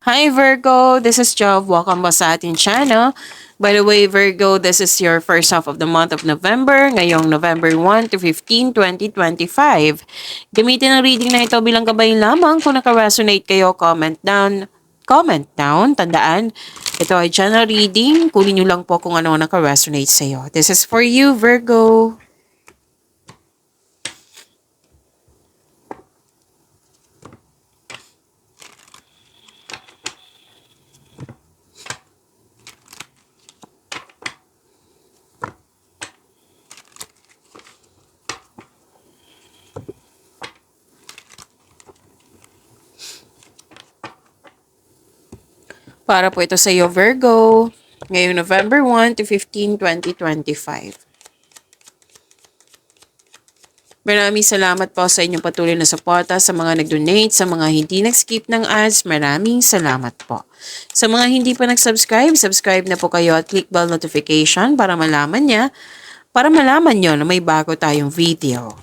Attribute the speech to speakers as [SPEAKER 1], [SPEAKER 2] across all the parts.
[SPEAKER 1] Hi Virgo, this is Jov. Welcome po sa ating channel. By the way, Virgo, this is your first half of the month of November, ngayong November 1 to 15, 2025. Gamitin ang reading na ito bilang gabay lamang. Kung naka-resonate kayo, comment down. Comment down. Tandaan, ito ay general reading. Kunin nyo lang po kung ano ang naka-resonate sa iyo. This is for you, Virgo. Para po ito sa iyo, Virgo. Ngayong November 1 to 15, 2025. Maraming salamat po sa inyong patuloy na suporta, sa mga nag-donate, sa mga hindi nag-skip ng ads. Maraming salamat po. Sa mga hindi pa nag-subscribe, subscribe na po kayo at click bell notification para malaman nyo na may bago tayong video.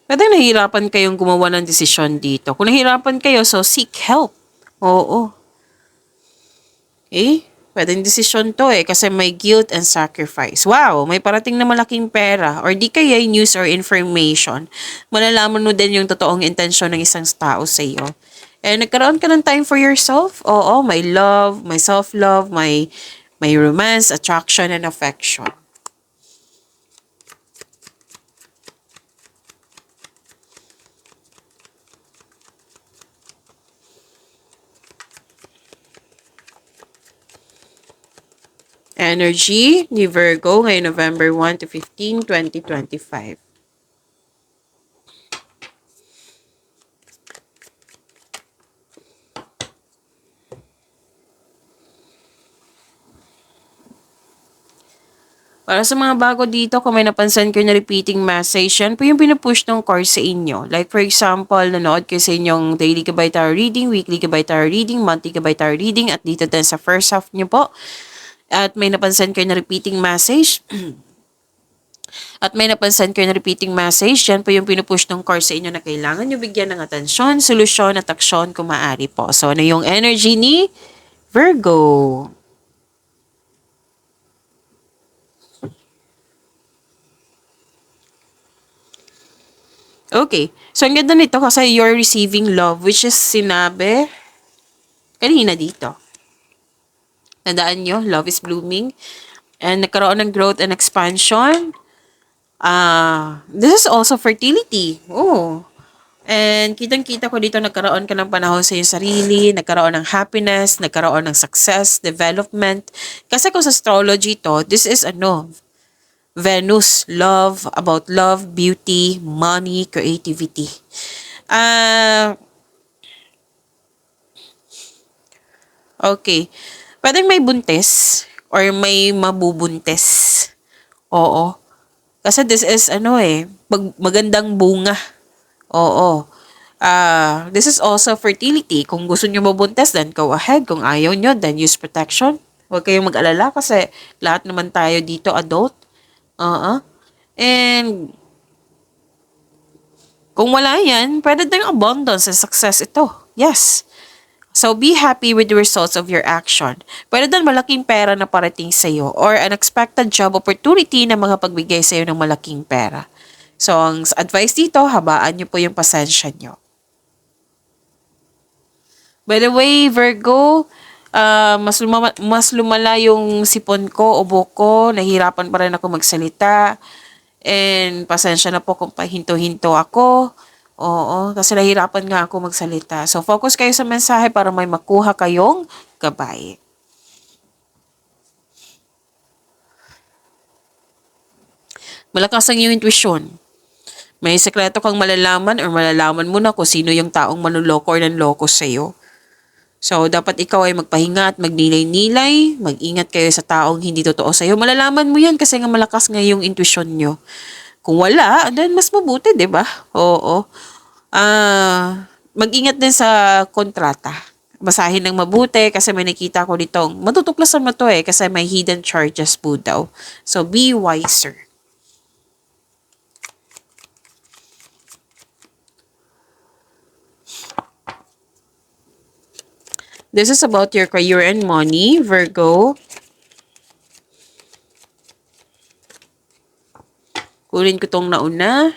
[SPEAKER 1] Pwede nahihirapan kayong gumawa ng desisyon dito. Kung nahihirapan kayo, so seek help. Oo. Pwedeng desisyon to kasi may guilt and sacrifice. Wow, may parating na malaking pera or di kaya news or information. Malalaman mo din yung totoong intensyon ng isang tao sa iyo. And nagkaroon ka ng time for yourself? Oo, may love, may self-love, may romance, attraction, and affection. Energy ni Virgo ngayong November 1 to 15, 2025. Para sa mga bago dito, kung may napansin kayo na repeating message, yan po yung pinupush ng course sa inyo. Like for example, nanood kayo sa inyong daily Gabay Tarot reading, weekly Gabay Tarot reading, monthly Gabay Tarot reading, at dito din sa first half nyo po. At may napansin kayo na repeating message. Yan po yung pinupush ng course sa inyo na kailangan nyo bigyan ng atensyon, solusyon, at aksyon kung maaari po. So, ano yung energy ni Virgo? Okay. So, ang ganda nito kasi you're receiving love, which is sinabi kanina dito. Tandaan nyo, love is blooming. And nagkaroon ng growth and expansion. This is also fertility. Oh. And kitang-kita ko dito nagkaroon ka ng panahon sa iyong sarili, nagkaroon ng happiness, nagkaroon ng success, development. Kasi kung sa astrology to, this is Venus, about love, beauty, money, creativity. Okay. Pwedeng may buntis or may mabubuntis. Oo. Kasi this is magandang bunga. Oo. This is also fertility. Kung gusto nyo mabuntis, then go ahead. Kung ayaw nyo, then use protection. Huwag kayong mag-alala kasi lahat naman tayo dito adult. And kung wala yan, pwede din abundance and success ito. Yes. So be happy with the results of your action. Pwede din malaking pera na parating sa iyo or unexpected job opportunity na mga pagbigay sa iyo ng malaking pera. So ang advice dito, habaan niyo po yung pasensya niyo. By the way, Virgo, mas lumala yung sipon ko, ubo ko, nahihirapan pa rin ako magsalita. And pasensya na po kung pahinto-hinto ako. Oo, kasi nahihirapan nga ako magsalita. So focus kayo sa mensahe para may makuha kayong gabay. Malakas ang iyong intuition. May sekreto kang malalaman or malalaman mo na kung sino yung taong manuloko or nanloko sa'yo. So, dapat ikaw ay magpahinga at magnilay-nilay, mag-ingat kayo sa taong hindi totoo sa'yo. Malalaman mo yan kasi nga malakas nga yung intuition nyo. Kung wala, then mas mabuti, di ba? Oo. Mag-ingat din sa kontrata. Basahin ng mabuti kasi may nakita ko ditong matutuklasan mo to kasi may hidden charges po daw. So, be wiser. This is about your career and money, Virgo. Kunin ko tong nauna.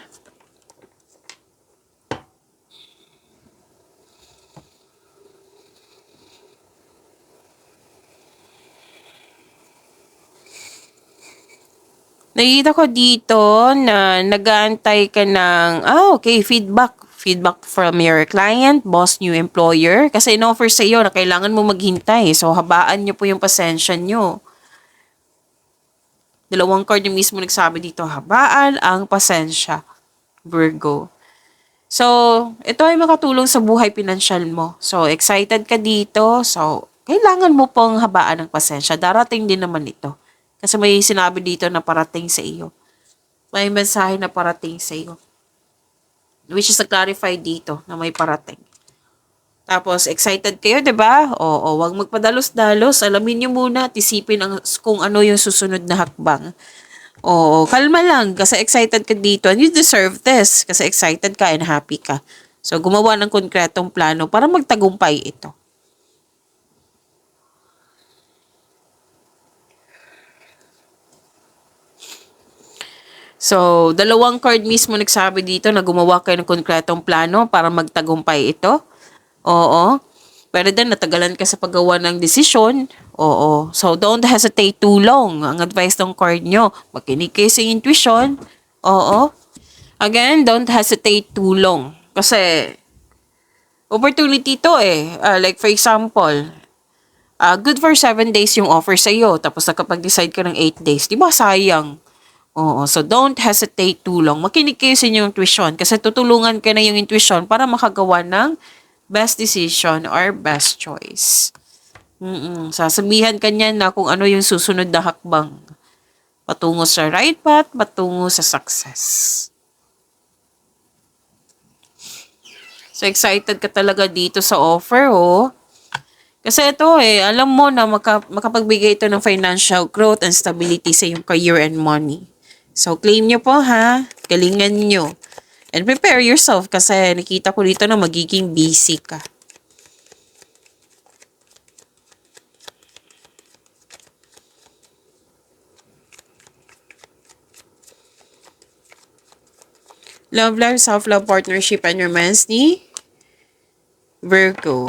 [SPEAKER 1] Nakikita ko dito na nag-aantay ka ng, okay, feedback. Feedback from your client, boss, new employer. Kasi in-offer sa iyo na kailangan mo maghintay. So, habaan nyo po yung pasensya nyo. Dalawang card yung mismo nagsabi dito, habaan ang pasensya, Virgo. So, ito ay makatulong sa buhay pinansyal mo. So, excited ka dito. So, kailangan mo pong habaan ng pasensya. Darating din naman ito. Kasi may sinabi dito na parating sa iyo. May mensahe na parating sa iyo. Which is na-clarify dito na may parating. Tapos, excited kayo, di ba? Oo, wag magpadalos-dalos. Alamin nyo muna at isipin kung ano yung susunod na hakbang. Oo, kalma lang. Kasi excited ka dito and you deserve this. Kasi excited ka and happy ka. So, gumawa ng konkretong plano para magtagumpay ito. So, dalawang card mismo nagsabi dito na gumawa kayo ng konkretong plano para magtagumpay ito. Oo. Pero din, natagalan ka sa paggawa ng desisyon. Oo. So, don't hesitate too long. Ang advice ng card nyo, makinig kayo sa intuition. Oo. Again, don't hesitate too long. Kasi, opportunity to eh. Like for example, good for 7 days yung offer sa iyo. Tapos nakapag-decide ka ng 8 days. Di ba sayang? Oo, so don't hesitate too long. Makinig kayo sa inyong intuition kasi tutulungan ka na yung intuition para makagawa ng best decision or best choice. Sasabihan ka niya na kung ano yung susunod na hakbang. Patungo sa right path, patungo sa success. So excited ka talaga dito sa offer, oh. Kasi ito alam mo na makapagbigay ito ng financial growth and stability sa iyong career and money. So, claim nyo po ha. Galingan nyo. And prepare yourself kasi nakita ko dito na magiging busy ka. Love life, self-love, partnership, and romance ni Virgo.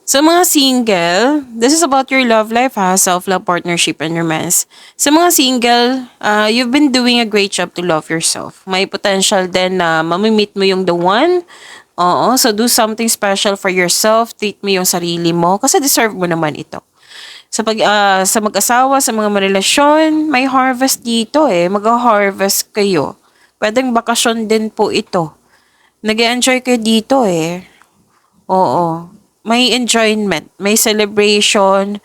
[SPEAKER 1] Sa mga single, this is about your love life ha, self-love, partnership, and romance. Sa mga single, you've been doing a great job to love yourself. May potential din na mamimit mo yung the one. Oo, so do something special for yourself. Treat mo yung sarili mo kasi deserve mo naman ito. Sa mag-asawa, sa mga marelasyon, may harvest dito Mag-harvest kayo. Pwedeng bakasyon din po ito. Nag-enjoy kayo dito Oo. May enjoyment, may celebration,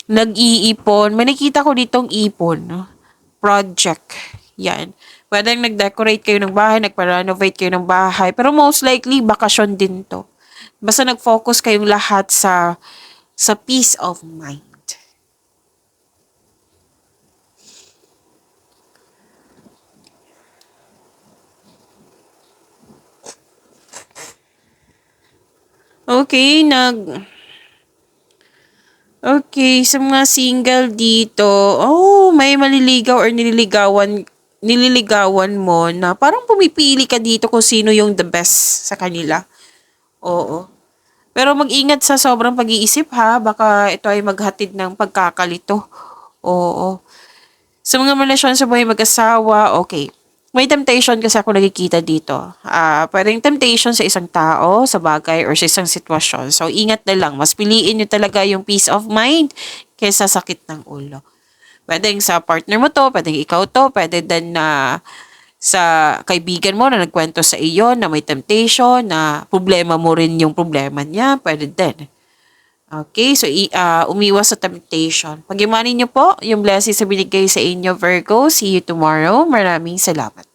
[SPEAKER 1] nag-iipon. May nakita ko ditong ipon, project. Yan. Pwedeng nag-decorate kayo ng bahay, nagpa-renovate kayo ng bahay, pero most likely, bakasyon din to. Basta nag-focus kayong lahat sa peace of mind. Okay, Okay, sa mga single dito, may maliligaw or nililigawan mo na parang pumipili ka dito kung sino yung the best sa kanila. Oo. Pero mag-ingat sa sobrang pag-iisip ha, baka ito ay maghatid ng pagkakalito. Oo. Sa mga relasyon sa buhay mag-asawa, okay. May temptation kasi ako nakikita dito. Pwedeng temptation sa isang tao, sa bagay, or sa isang sitwasyon. So, ingat na lang. Mas piliin nyo talaga yung peace of mind kaysa sakit ng ulo. Pwedeng sa partner mo to, pwedeng ikaw to, pwede din na sa kaibigan mo na nagkwento sa iyo na may temptation, na problema mo rin yung problema niya, pwede din. Okay, so umiwas sa temptation. Pag-imanin niyo po yung blessings sa binigay sa inyo, Virgo. See you tomorrow. Maraming salamat.